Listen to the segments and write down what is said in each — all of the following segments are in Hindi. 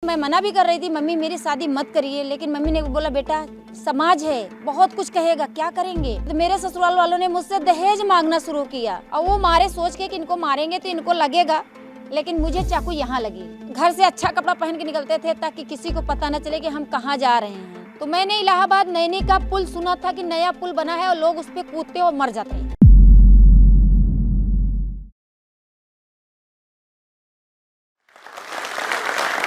मैं मना भी कर रही थी, मम्मी मेरी शादी मत करिए, लेकिन मम्मी ने बोला बेटा समाज है, बहुत कुछ कहेगा, क्या करेंगे। तो मेरे ससुराल वालों ने मुझसे दहेज मांगना शुरू किया और वो मारे सोच के कि इनको मारेंगे तो इनको लगेगा, लेकिन मुझे चाकू यहाँ लगी। घर से अच्छा कपड़ा पहन के निकलते थे ताकि किसी को पता न चले कि हम कहाँ जा रहे हैं। तो मैंने इलाहाबाद नैनी का पुल सुना था कि नया पुल बना है और लोग उस पर कूदते और मर जाते हैं।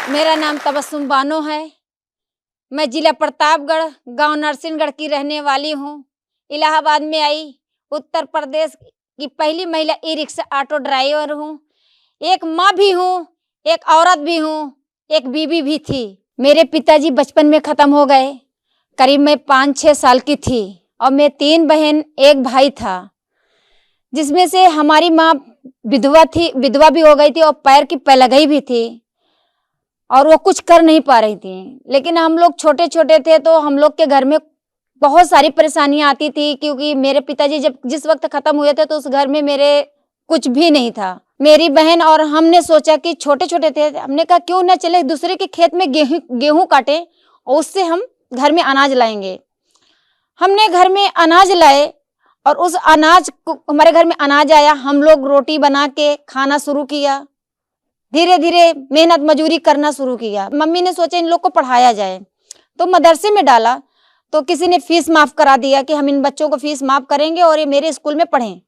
मेरा नाम तबस्सुम बानो है। मैं जिला प्रतापगढ़, गांव नरसिंहगढ़ की रहने वाली हूँ। इलाहाबाद में आई, उत्तर प्रदेश की पहली महिला ई रिक्शा ऑटो ड्राइवर हूँ। एक माँ भी हूँ, एक औरत भी हूँ, एक बीवी भी थी। मेरे पिताजी बचपन में ख़त्म हो गए। करीब मैं 5-6 साल की थी और मैं 3 बहन, 1 भाई था, जिसमें से हमारी माँ विधवा भी हो गई थी और पैर की पलगई भी थी और वो कुछ कर नहीं पा रही थी। लेकिन हम लोग छोटे छोटे थे तो हम लोग के घर में बहुत सारी परेशानियां आती थी, क्योंकि मेरे पिताजी जिस वक्त खत्म हुए थे तो उस घर में मेरे कुछ भी नहीं था। मेरी बहन और हमने सोचा कि छोटे छोटे थे, हमने कहा क्यों ना चले दूसरे के खेत में गेहूं काटे और उससे हम घर में अनाज लाएंगे। हमने घर में अनाज लाए और उस अनाज को, हमारे घर में अनाज आया, हम लोग रोटी बना के खाना शुरू किया। धीरे धीरे मेहनत मजूरी करना शुरू किया। मम्मी ने सोचा इन लोग को पढ़ाया जाए, तो मदरसे में डाला। तो किसी ने फीस माफ करा दिया कि हम इन बच्चों को फीस माफ करेंगे और ये मेरे स्कूल में पढ़ें।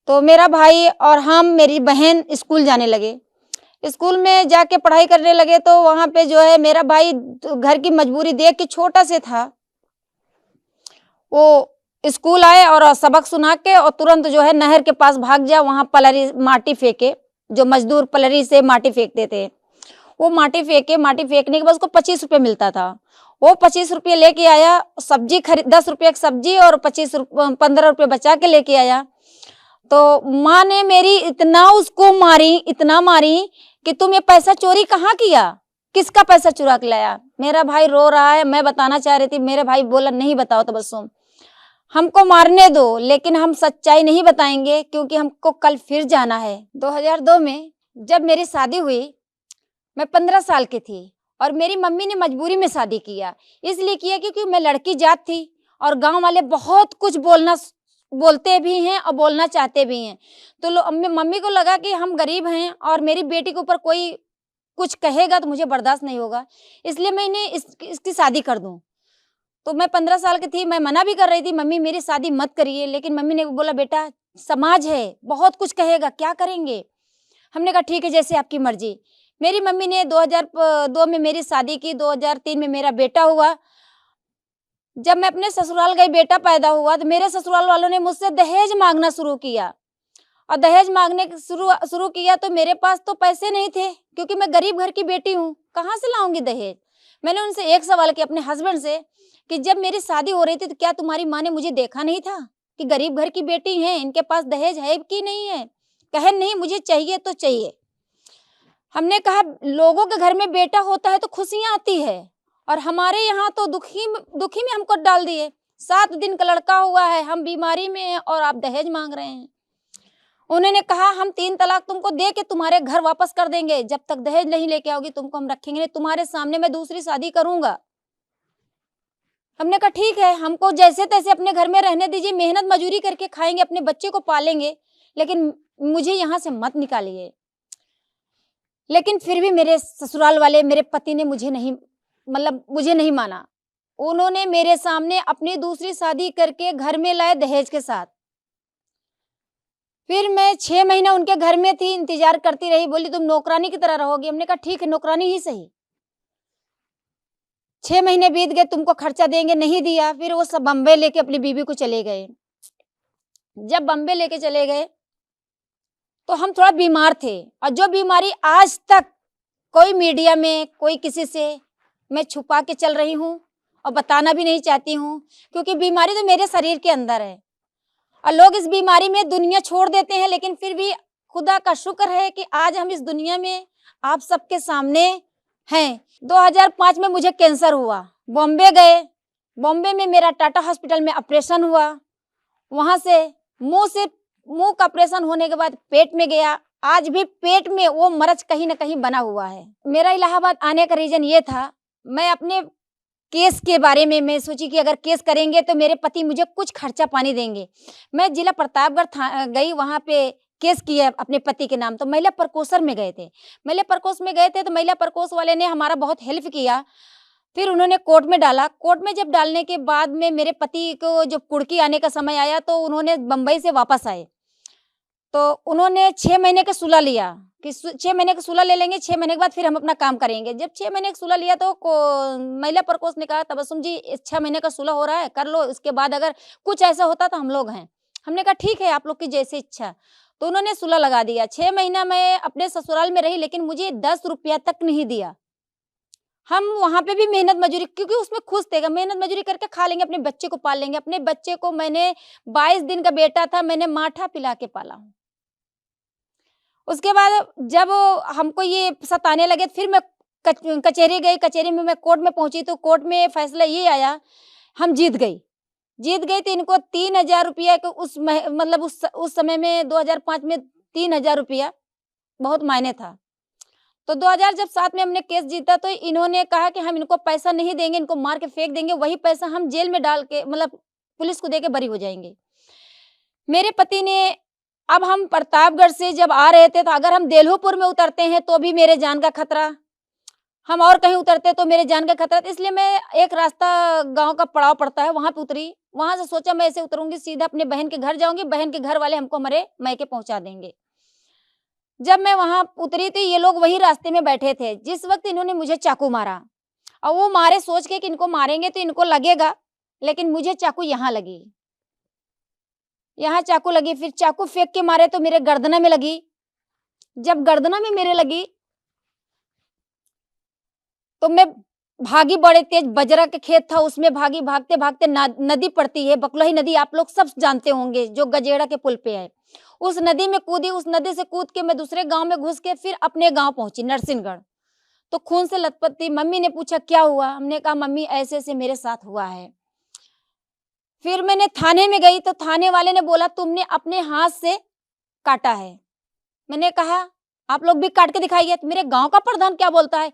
तो मेरा भाई और हम, मेरी बहन स्कूल जाने लगे। स्कूल में जाके पढ़ाई करने लगे तो वहाँ पे जो है मेरा भाई घर की मजबूरी देख के, छोटा से था, वो स्कूल आए और सबक सुना के और तुरंत जो है नहर के पास भाग जा, वहाँ पलरी माटी फेंके। जो मजदूर पलरी से माटी फेंकते थे, वो माटी फेंके। माटी फेंकने के बाद उसको 25 रुपये मिलता था। वो 25 रुपये लेके आया, सब्जी खरीद 10 रुपये की सब्जी और 15 रुपये बचा के लेके आया। तो माँ ने मेरी इतना उसको मारी, इतना मारी कि तुम ये पैसा चोरी कहाँ किया, किसका पैसा चुरा के लाया। मेरा भाई रो रहा है, मैं बताना चाह रही थी, मेरे भाई बोला नहीं बताओ तबस्सुम, हमको मारने दो, लेकिन हम सच्चाई नहीं बताएंगे क्योंकि हमको कल फिर जाना है। 2002 में जब मेरी शादी हुई, मैं 15 साल की थी और मेरी मम्मी ने मजबूरी में शादी किया। इसलिए किया क्योंकि मैं लड़की जात थी और गांव वाले बहुत कुछ बोलते भी हैं और बोलना चाहते भी हैं। तो मम्मी को लगा कि हम गरीब हैं और मेरी बेटी के ऊपर कोई कुछ कहेगा तो मुझे बर्दाश्त नहीं होगा, इसलिए मैं इन्हें इसकी शादी कर दूं। तो मैं 15 साल की थी, मैं मना भी कर रही थी, मम्मी मेरी शादी मत करिए, लेकिन मम्मी ने बोला बेटा समाज है, बहुत कुछ कहेगा, क्या करेंगे। हमने कहा ठीक है, जैसे आपकी मर्जी। मेरी मम्मी ने 2002 में मेरी शादी की, 2003 में मेरा बेटा हुआ। जब मैं अपने ससुराल गई, बेटा पैदा हुआ, तो मेरे ससुराल वालों ने मुझसे दहेज मांगना शुरू किया और दहेज मांगने शुरू किया तो मेरे पास तो पैसे नहीं थे, क्योंकि मैं गरीब घर की बेटी हूँ, कहाँ से लाऊंगी दहेज। मैंने उनसे एक सवाल किया अपने हस्बैंड से कि जब मेरी शादी हो रही थी तो क्या तुम्हारी माँ ने मुझे देखा नहीं था कि गरीब घर की बेटी है, इनके पास दहेज है कि नहीं है। कहे नहीं, मुझे चाहिए तो चाहिए। हमने कहा लोगों के घर में बेटा होता है तो खुशियां आती है और हमारे यहाँ तो दुखी में हमको डाल दिए। 7 दिन का लड़का हुआ है, हम बीमारी में हैं और आप दहेज मांग रहे हैं। उन्होंने कहा हम 3 तलाक तुमको दे के तुम्हारे घर वापस कर देंगे, जब तक दहेज नहीं लेके आओगी तुमको हम रखेंगे नहीं, तुम्हारे सामने मैं दूसरी शादी करूंगा। हमने कहा ठीक है, हमको जैसे तैसे अपने घर में रहने दीजिए, मेहनत मजूरी करके खाएंगे, अपने बच्चे को पालेंगे, लेकिन मुझे यहाँ से मत निकालिए। लेकिन फिर भी मेरे ससुराल वाले, मेरे पति ने मुझे नहीं माना। उन्होंने मेरे सामने अपनी दूसरी शादी करके घर में लाए दहेज के साथ। फिर मैं 6 महीना उनके घर में थी, इंतजार करती रही। बोली तुम नौकरानी की तरह रहोगी। हमने कहा ठीक है, नौकरानी ही सही। 6 महीने बीत गए, तुमको खर्चा देंगे, नहीं दिया। फिर वो सब बम्बई लेके अपनी बीवी को चले गए। जब बम्बई लेके चले गए तो हम थोड़ा बीमार थे, और जो बीमारी आज तक कोई मीडिया में, कोई किसी से मैं छुपा के चल रही हूँ और बताना भी नहीं चाहती हूँ, क्योंकि बीमारी तो मेरे शरीर के अंदर है और लोग इस बीमारी में दुनिया छोड़ देते हैं। लेकिन फिर भी खुदा का शुक्र है कि आज हम इस दुनिया में आप सबके सामने हैं। 2005 में मुझे कैंसर हुआ, बॉम्बे गए। बॉम्बे में मेरा टाटा हॉस्पिटल में ऑपरेशन हुआ। वहाँ से मुंह का ऑपरेशन होने के बाद पेट में गया, आज भी पेट में वो मरज कहीं न कहीं बना हुआ है। मेरा इलाहाबाद आने का रीज़न ये था, मैं अपने केस के बारे में मैं सोची कि अगर केस करेंगे तो मेरे पति मुझे कुछ खर्चा पानी देंगे। मैं जिला प्रतापगढ़ गई, वहाँ पे केस किया अपने पति के नाम, तो महिला प्रकोष्ठ में गए थे। महिला प्रकोष्ठ में गए थे तो महिला प्रकोष्ठ वाले ने हमारा बहुत हेल्प किया। फिर उन्होंने कोर्ट में डाला। कोर्ट में जब डालने के बाद में मेरे पति को जब कुर्की आने का समय आया तो उन्होंने बम्बई से वापस आए। तो उन्होंने 6 महीने का सुलह लिया कि 6 महीने का सुलह ले लेंगे, 6 महीने के बाद फिर हम अपना काम करेंगे। जब 6 महीने का सुलह लिया तो महिला प्रकोष्ठ ने कहा, तबस्सुम जी 6 महीने का सुलह हो रहा है, कर लो, इसके बाद अगर कुछ ऐसा होता तो हम लोग हैं। हमने कहा ठीक है, आप लोग की जैसी इच्छा। तो उन्होंने सुलह लगा दिया। 6 महीना मैं अपने ससुराल में रही, लेकिन मुझे 10 रुपया तक नहीं दिया। हम वहाँ पे भी मेहनत मजूरी, क्योंकि उसमें खुश थे, मेहनत मजूरी करके खा लेंगे, अपने बच्चे को पाल लेंगे। अपने बच्चे को मैंने 22 दिन का बेटा था, मैंने माठा पिला के पाला हूँ। उसके बाद जब हमको ये सताने लगे, फिर मैं कचहरी गई। कचहरी में मैं कोर्ट में पहुंची तो कोर्ट में फैसला ये आया, हम जीत गई। जीत गई तो इनको 3000 रुपया के मतलब उस समय में 2005 में 3000 रुपया बहुत मायने था। तो 2007 में हमने केस जीता तो इन्होंने कहा कि हम इनको पैसा नहीं देंगे, इनको मार के फेंक देंगे, वही पैसा हम जेल में डाल के मतलब पुलिस को दे के बरी हो जाएंगे। मेरे पति ने, अब हम प्रतापगढ़ से जब आ रहे थे तो अगर हम देल्हूपुर में उतरते हैं तो भी मेरे जान का खतरा, हम और कहीं उतरते तो मेरे जान का खतरा। तो इसलिए मैं एक रास्ता गांव का पड़ाव पड़ता है, वहां पे उतरी। वहां से सोचा मैं ऐसे उतरूंगी, सीधा अपने बहन के घर जाऊंगी, बहन के घर वाले हमको हमारे मैके पहुंचा देंगे। जब मैं वहां उतरी तो ये लोग वही रास्ते में बैठे थे जिस वक्त इन्होंने मुझे चाकू मारा। और वो मारे सोच के कि इनको मारेंगे तो इनको लगेगा, लेकिन मुझे चाकू यहाँ लगी, यहाँ चाकू लगी। फिर चाकू फेंक के मारे तो मेरे गर्दना में लगी। जब गर्दना में मेरे लगी तो मैं भागी, बड़े तेज बजरा के खेत था उसमें भागी। भागते भागते नदी पड़ती है, बकलोही नदी, आप लोग सब जानते होंगे, जो गजेड़ा के पुल पे है। उस नदी में कूदी। उस नदी से कूद के मैं दूसरे गांव में घुस के फिर अपने गांव पहुंची, नरसिंहगढ़। तो खून से लथपथ थी। मम्मी ने पूछा क्या हुआ, हमने कहा मम्मी ऐसे ऐसे मेरे साथ हुआ है। फिर मैंने थाने में गई तो थाने वाले ने बोला तुमने अपने हाथ से काटा है। मैंने कहा आप लोग भी काट के दिखाइए। तो मेरे गांव का प्रधान क्या बोलता है,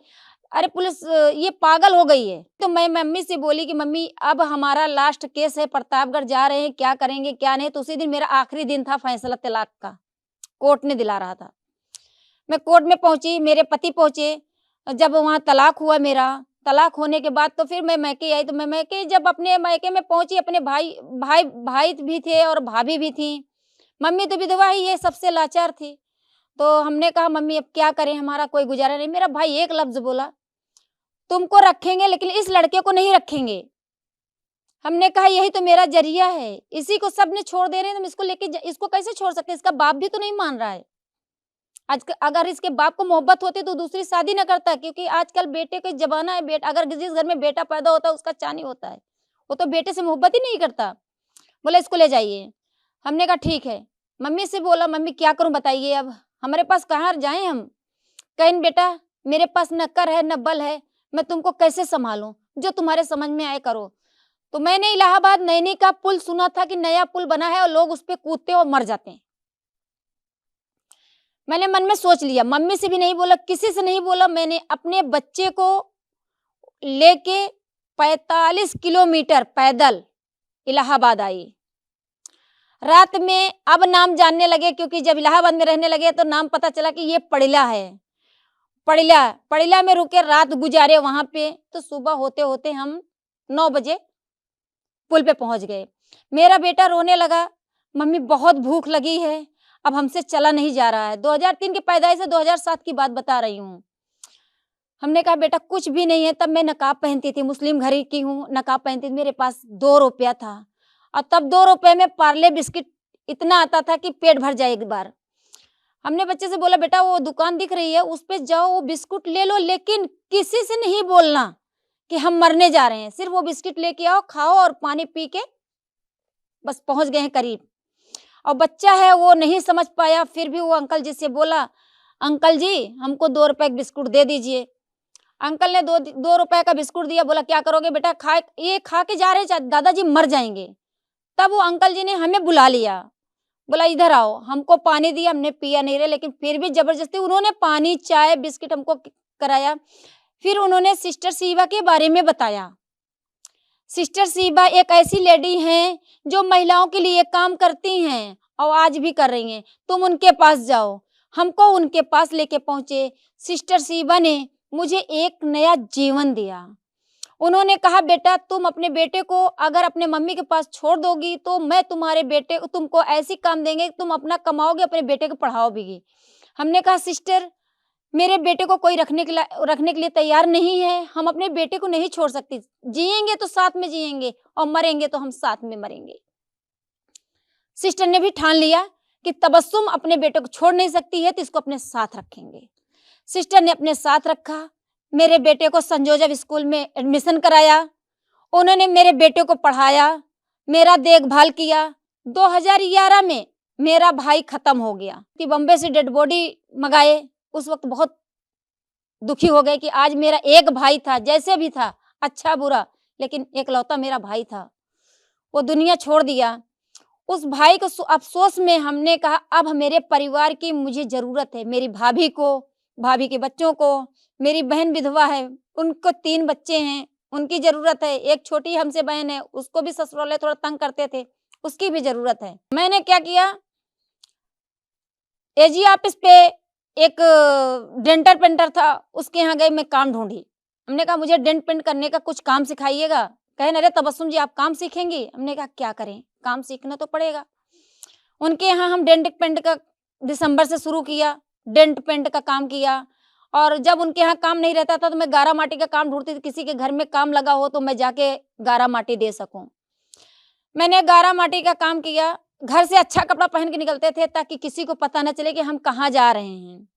अरे पुलिस ये पागल हो गई है। तो मैं मम्मी से बोली कि मम्मी अब हमारा लास्ट केस है, प्रतापगढ़ जा रहे हैं, क्या करेंगे क्या नहीं। तो उसी दिन मेरा आखिरी दिन था फैसला तलाक का, कोर्ट ने दिला रहा था। मैं कोर्ट में पहुंची, मेरे पति पहुंचे। जब वहाँ तलाक हुआ मेरा, तलाक होने के बाद तो फिर मैं मैके आई। तो मैं मैके जब अपने मैके में पहुंची, अपने भाई भी थे और भाभी भी थी। मम्मी तो विधवा ही है, सबसे लाचार थी। तो हमने कहा मम्मी अब क्या करें, हमारा कोई गुजारा नहीं। मेरा भाई एक लफ्ज बोला, तुमको रखेंगे लेकिन इस लड़के को नहीं रखेंगे। हमने कहा यही तो मेरा जरिया है, इसी को सबने छोड़ दे रहे हैं, तुम इसको लेके इसको कैसे छोड़ सकते, इसका बाप भी तो नहीं मान रहा है। आज अगर इसके बाप को मोहब्बत होती तो दूसरी शादी न करता, क्योंकि आजकल बेटे का जमाना है। बेटा अगर जिस घर में बेटा पैदा होता है उसका चानी होता है, वो तो बेटे से मोहब्बत ही नहीं करता। बोला इसको ले जाइए। हमने कहा ठीक है। मम्मी से बोला मम्मी क्या करूं बताइए, अब हमारे पास कहाँ जाएं हम। कहीं बेटा मेरे पास न कर है न बल है, मैं तुमको कैसे संभालूं, जो तुम्हारे समझ में आए करो। तो मैंने इलाहाबाद नैनी का पुल सुना था कि नया पुल बना है और लोग उस पर कूदते और मर जाते हैं। मैंने मन में सोच लिया, मम्मी से भी नहीं बोला, किसी से नहीं बोला। मैंने अपने बच्चे को लेके 45 किलोमीटर पैदल इलाहाबाद आई। रात में अब नाम जानने लगे, क्योंकि जब इलाहाबाद में रहने लगे तो नाम पता चला कि ये पड़िला है। पड़िला में रुके, रात गुजारे वहां पे। तो सुबह होते होते हम 9 बजे पुल पे पहुंच गए। मेरा बेटा रोने लगा, मम्मी बहुत भूख लगी है, अब हमसे चला नहीं जा रहा है। 2003 की पैदाइश है, 2007 की बात बता रही हूँ। हमने कहा बेटा कुछ भी नहीं है। तब मैं नकाब पहनती थी, मुस्लिम घर की हूँ, नकाब पहनती थी। मेरे पास 2 रुपया था और तब 2 रुपए में पार्ले बिस्किट इतना आता था कि पेट भर जाए एक बार। हमने बच्चे से बोला बेटा वो दुकान दिख रही है उस पे जाओ, वो बिस्कुट ले लो, लेकिन किसी से नहीं बोलना कि हम मरने जा रहे हैं। सिर्फ वो बिस्किट लेके आओ, खाओ और पानी पी के बस पहुंच गए हैं करीब। और बच्चा है वो नहीं समझ पाया, फिर भी वो अंकल जी से बोला अंकल जी हमको 2 रुपए का बिस्कुट दे दीजिए। अंकल ने 2 रुपए का बिस्कुट दिया। बोला क्या करोगे बेटा, ये खा के जा रहे दादाजी मर जाएंगे। तब वो अंकल जी ने हमें बुला लिया। बोला इधर आओ, हमको पानी दिया, हमने पिया नहीं रहे, लेकिन फिर भी जबरदस्ती उन्होंने पानी, चाय, बिस्किट हमको कराया। फिर उन्होंने सिस्टर शिवा के बारे में बताया। सिस्टर शिवा एक ऐसी लेडी हैं जो महिलाओं के लिए काम करती हैं और आज भी कर रही हैं, तुम उनके पास जाओ। हमको उनके पास लेके पहुंचे। सिस्टर शिवा ने मुझे एक नया जीवन दिया। उन्होंने कहा बेटा तुम अपने बेटे को अगर अपने मम्मी के पास छोड़ दोगी तो मैं तुम्हारे बेटे को तुमको ऐसी काम देंगे कि तुम अपना कमाओगे, अपने बेटे को पढ़ाओगी। हमने कहा सिस्टर मेरे बेटे को कोई रखने के लिए तैयार नहीं है, हम अपने बेटे को नहीं छोड़ सकती, जिएंगे तो साथ में जिएंगे और मरेंगे तो हम साथ में मरेंगे। सिस्टर ने भी ठान लिया कि तबस्सुम अपने बेटे को छोड़ नहीं सकती है तो इसको अपने साथ रखेंगे। सिस्टर ने अपने साथ रखा, मेरे बेटे को सेंट जोसेफ स्कूल में एडमिशन कराया। उन्होंने मेरे बेटे को पढ़ाया, मेरा देखभाल किया। 2011 में मेरा भाई खत्म हो गया कि बम्बे से डेड बॉडी मंगाए। उस वक्त बहुत दुखी हो गए कि आज मेरा एक भाई था, जैसे भी था, अच्छा बुरा, लेकिन एकलौता मेरा भाई था, वो दुनिया छोड़ दिया। उस भाई को अफसोस में हमने कहा अब मेरे परिवार की मुझे जरूरत है, मेरी भाभी को, भाभी के बच्चों को, मेरी बहन विधवा है, उनको 3 बच्चे हैं, उनकी जरूरत है। एक छोटी हमसे बहन है, उसको भी ससुराले थोड़ा तंग करते थे, उसकी भी जरूरत है। मैंने क्या किया, एजी ऑफिस पे एक डेंटर पेंटर था, उसके यहाँ गई, मैं काम ढूंढी। हमने कहा मुझे डेंट पेंट करने का कुछ काम सिखाइएगा। कहे अरे तबस्सुम जी आप काम सीखेंगी? हमने कहा क्या करें, काम सीखना तो पड़ेगा। उनके यहाँ हम डेंट पेंट का दिसंबर से शुरू किया, डेंट पेंट का काम किया। और जब उनके यहाँ काम नहीं रहता था तो मैं गारा माटी का काम ढूंढती थी, किसी के घर में काम लगा हो तो मैं जाके गारा माटी दे सकूं। मैंने गारा माटी का काम किया। घर से अच्छा कपड़ा पहन के निकलते थे ताकि किसी को पता न चले कि हम कहाँ जा रहे हैं,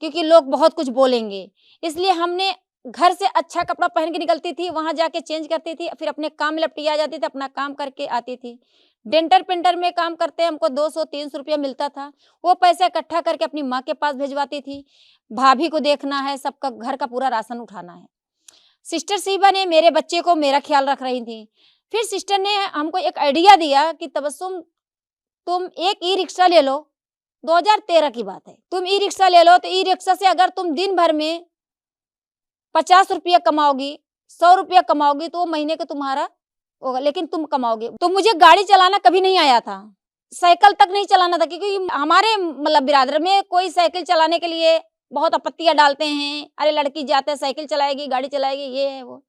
क्योंकि लोग बहुत कुछ बोलेंगे। इसलिए हमने घर से अच्छा कपड़ा पहन के निकलती थी, वहां जाके चेंज करती थी, फिर अपने काम में लपटी आ जाती थी, अपना काम करके आती थी। डेंटर पेंटर में काम करते हमको 200-300 रुपया मिलता था। वो पैसा इकट्ठा करके अपनी माँ के पास भिजवाती थी। भाभी को देखना है, सबका घर का पूरा राशन उठाना है। सिस्टर शिवा ने मेरे बच्चे को मेरा ख्याल रख रही थी। फिर सिस्टर ने हमको एक आइडिया दिया कि तबस्सुम तुम एक ई रिक्शा ले लो, 2013 की बात है। तुम ई रिक्शा ले लो तो ई रिक्शा से अगर तुम दिन भर में 50 रुपया कमाओगी, 100 रुपया कमाओगी तो महीने का तुम्हारा होगा, लेकिन तुम कमाओगे। तो मुझे गाड़ी चलाना कभी नहीं आया था, साइकिल तक नहीं चलाना था, क्योंकि हमारे मतलब बिरादर में कोई साइकिल चलाने के लिए बहुत आपत्तियां डालते हैं, अरे लड़की जाते हैं साइकिल चलाएगी, गाड़ी चलाएगी, ये है वो।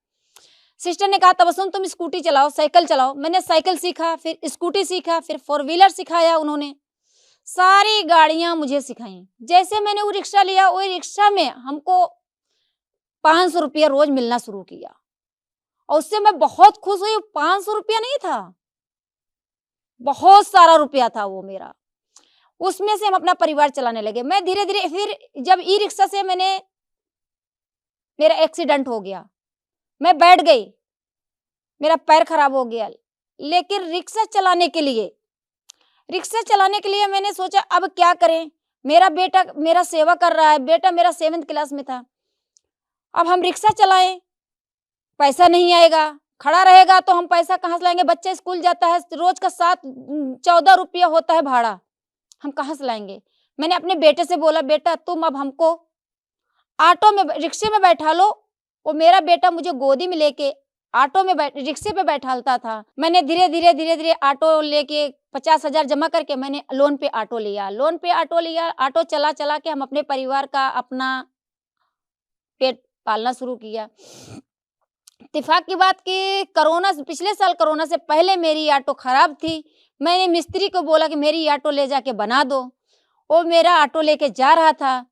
सिस्टर ने कहा तबस्सुम तुम स्कूटी चलाओ, साइकिल चलाओ। मैंने साइकिल सीखा, फिर स्कूटी सीखा, फिर 4 व्हीलर सिखाया उन्होंने, सारी गाड़ियां मुझे सिखाई। जैसे मैंने वो रिक्शा लिया, वो रिक्शा में हमको 500 रुपया रोज मिलना शुरू किया और उससे मैं बहुत खुश हुई। 500 रुपया नहीं था, बहुत सारा रुपया था वो मेरा। उसमें से हम अपना परिवार चलाने लगे। मैं धीरे धीरे फिर जब ई रिक्शा से मेरा एक्सीडेंट हो गया, मैं बैठ गई, मेरा पैर खराब हो गया। लेकिन रिक्शा चलाने के लिए मैंने सोचा अब क्या करें। मेरा बेटा मेरा सेवा कर रहा है, बेटा मेरा 7th क्लास में था। अब हम रिक्शा चलाएं, पैसा नहीं आएगा, खड़ा रहेगा तो हम पैसा कहाँ से लाएंगे। बच्चा स्कूल जाता है, रोज का 7-14 रुपया होता है भाड़ा, हम कहाँ से लाएंगे। मैंने अपने बेटे से बोला बेटा तुम अब हमको ऑटो में रिक्शे में बैठा लो। वो मेरा बेटा मुझे गोदी में लेके ऑटो में रिक्शे पे बैठालता था। मैंने धीरे धीरे ऑटो लेके 50,000 जमा करके मैंने लोन पे ऑटो लिया। ऑटो चला चला के हम अपने परिवार का अपना पेट पालना शुरू किया। इत्तेफाक की बात कि पिछले साल कोरोना से पहले मेरी ऑटो खराब थी। मैंने मिस्त्री को बोला कि मेरी ऑटो ले जाके बना दो। वो मेरा ऑटो लेके जा रहा था,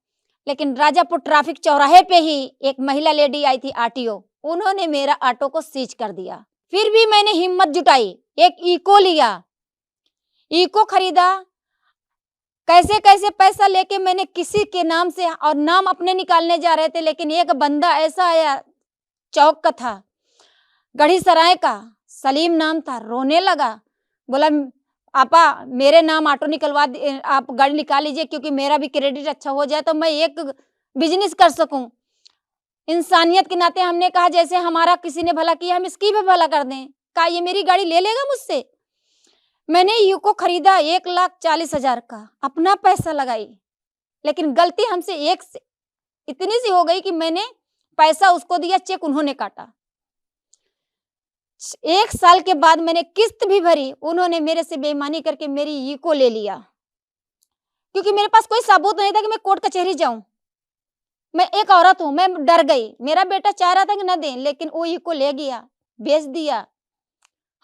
लेकिन राजापुर ट्रैफिक चौराहे पे ही एक महिला लेडी आई थी आरटीओ, उन्होंने मेरा ऑटो को सीज कर दिया। फिर भी मैंने हिम्मत जुटाई, एक इको लिया, इको खरीदा। कैसे कैसे पैसा लेके मैंने किसी के नाम से, और नाम अपने निकालने जा रहे थे, लेकिन एक बंदा ऐसा आया, चौक का था, गढ़ी सराय का, सलीम नाम था, रोने लगा। बोला आपा मेरे नाम ऑटो निकलवा आप गाड़ी निकाल लीजिए, क्योंकि मेरा भी क्रेडिट अच्छा हो जाए तो मैं एक बिजनेस कर सकूं। इंसानियत के नाते हमने कहा जैसे हमारा किसी ने भला किया हम इसकी भी भला कर दें। कहा ये मेरी गाड़ी ले लेगा मुझसे। मैंने यूको खरीदा 1,40,000 का, अपना पैसा लगाई, लेकिन गलती हमसे इतनी सी हो गई कि मैंने पैसा उसको दिया, चेक उन्होंने काटा। 1 साल के बाद मैंने किस्त भी भरी, उन्होंने मेरे से बेईमानी करके मेरी यूको ले लिया, क्योंकि मेरे पास कोई सबूत नहीं था कि मैं कोर्ट कचहरी जाऊं। मैं एक औरत हूं, मैं डर गई। मेरा बेटा चाह रहा था कि न दें, लेकिन वो यूको ले गया, बेच दिया,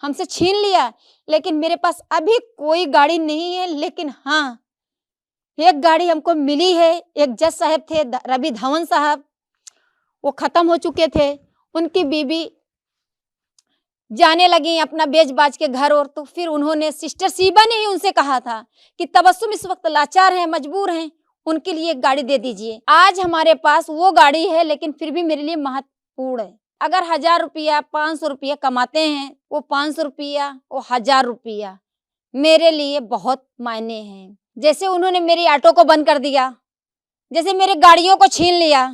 हमसे छीन लिया। लेकिन मेरे पास अभी कोई गाड़ी नहीं है, लेकिन हाँ, एक गाड़ी हमको मिली है। एक जज साहब थे, रवि धवन साहब, वो खत्म हो चुके थे। उनकी बीबी जाने लगी अपना बेच बाज के घर, और तो फिर उन्होंने, सिस्टर शिवा ने ही उनसे कहा था कि तबस्सुम इस वक्त लाचार हैं, मजबूर हैं, उनके लिए एक गाड़ी दे दीजिए। आज हमारे पास वो गाड़ी है, लेकिन फिर भी मेरे लिए महत्वपूर्ण है। अगर 1000 रुपया 500 रुपया कमाते हैं, वो 500 रुपया, वो 1000 रुपया मेरे लिए बहुत मायने हैं। जैसे उन्होंने मेरी ऑटो को बंद कर दिया, जैसे मेरे गाड़ियों को छीन लिया,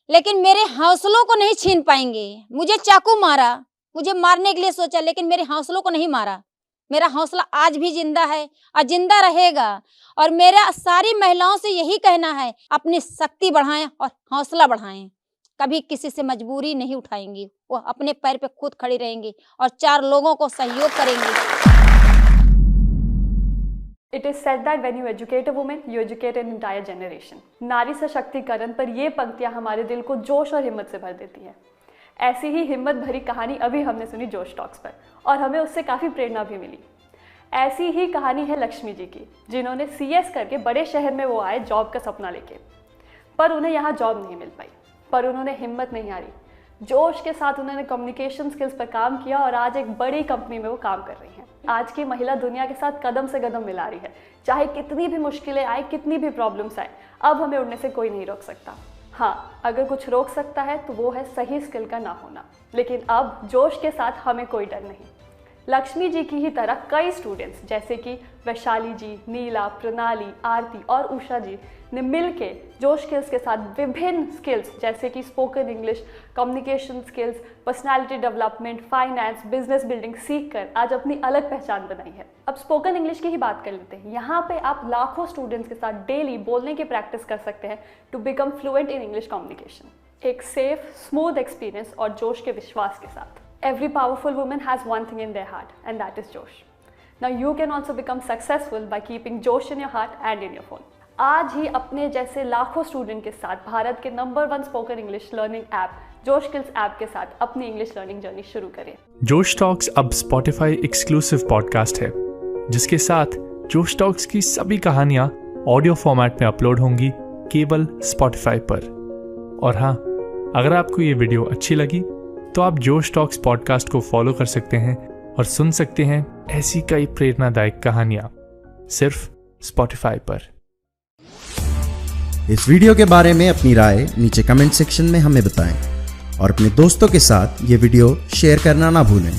लेकिन मेरे हौसलों को नहीं छीन पाएंगे। मुझे चाकू मारा, मुझे मारने के लिए सोचा, लेकिन मेरे हौसलों को नहीं मारा। मेरा हौसला आज भी जिंदा है और जिंदा रहेगा। और मेरा सारी महिलाओं से यही कहना है, अपनी शक्ति बढ़ाएं और हौसला बढ़ाएं। कभी किसी से मजबूरी नहीं उठाएंगी, वो अपने पैर पे खुद खड़ी रहेंगी और 4 लोगों को सहयोग करेंगी। It is said that when you educate a woman, you educate an entire generation. नारी सशक्तिकरण पर ये पंक्तियां हमारे दिल को जोश और हिम्मत से भर देती हैं। ऐसी ही हिम्मत भरी कहानी अभी हमने सुनी जोश टॉक्स पर, और हमें उससे काफ़ी प्रेरणा भी मिली। ऐसी ही कहानी है लक्ष्मी जी की, जिन्होंने CS करके बड़े शहर में वो आए जॉब का सपना लेके, पर उन्हें यहाँ जॉब नहीं मिल पाई। पर उन्होंने हिम्मत नहीं हारी, जोश के साथ उन्होंने कम्युनिकेशन स्किल्स पर काम किया और आज एक बड़ी कंपनी में वो काम कर रही हैं। आज की महिला दुनिया के साथ कदम से कदम मिला रही है। चाहे कितनी भी मुश्किलें आए, कितनी भी प्रॉब्लम्स आए, अब हमें उड़ने से कोई नहीं रोक सकता। हाँ, अगर कुछ रोक सकता है तो वो है सही स्किल का ना होना। लेकिन अब जोश के साथ हमें कोई डर नहीं। लक्ष्मी जी की ही तरह कई स्टूडेंट्स जैसे कि वैशाली जी, नीला, प्रणाली, आरती और उषा जी ने मिलके जोश स्किल्स के साथ विभिन्न स्किल्स जैसे कि spoken English, communication skills, personality development, finance, business building सीखकर आज अपनी अलग पहचान बनाई है। अब स्पोकन इंग्लिश की ही बात कर लेते हैं। यहाँ पे आप लाखों स्टूडेंट्स के साथ डेली बोलने की प्रैक्टिस कर सकते हैं to become fluent in English communication. एक सेफ, स्मूथ एक्सपीरियंस और जोश के विश्वास के साथ। Every powerful woman has one thing in their heart, and that is Josh. Now you can also become successful by keeping Josh in your heart and in your phone. आज ही अपने जैसे लाखों स्टूडेंट के साथ भारत के number 1 spoken English learning app जोश स्किल्स ऐप के साथ अपनी इंग्लिश लर्निंग जर्नी शुरू करें। जोश टॉक्स अब Spotify एक्सक्लूसिव पॉडकास्ट है, जिसके साथ जोश टॉक्स की सभी कहानियां ऑडियो फॉर्मेट में अपलोड होंगी केवल Spotify पर। और हाँ, अगर आपको ये वीडियो अच्छी लगी तो आप जोश टॉक्स पॉडकास्ट को फॉलो कर सकते हैं और सुन सकते हैं ऐसी कई प्रेरणादायक कहानियां सिर्फ Spotify पर। इस वीडियो के बारे में अपनी राय नीचे कमेंट सेक्शन में हमें बताएं और अपने दोस्तों के साथ ये वीडियो शेयर करना ना भूलें।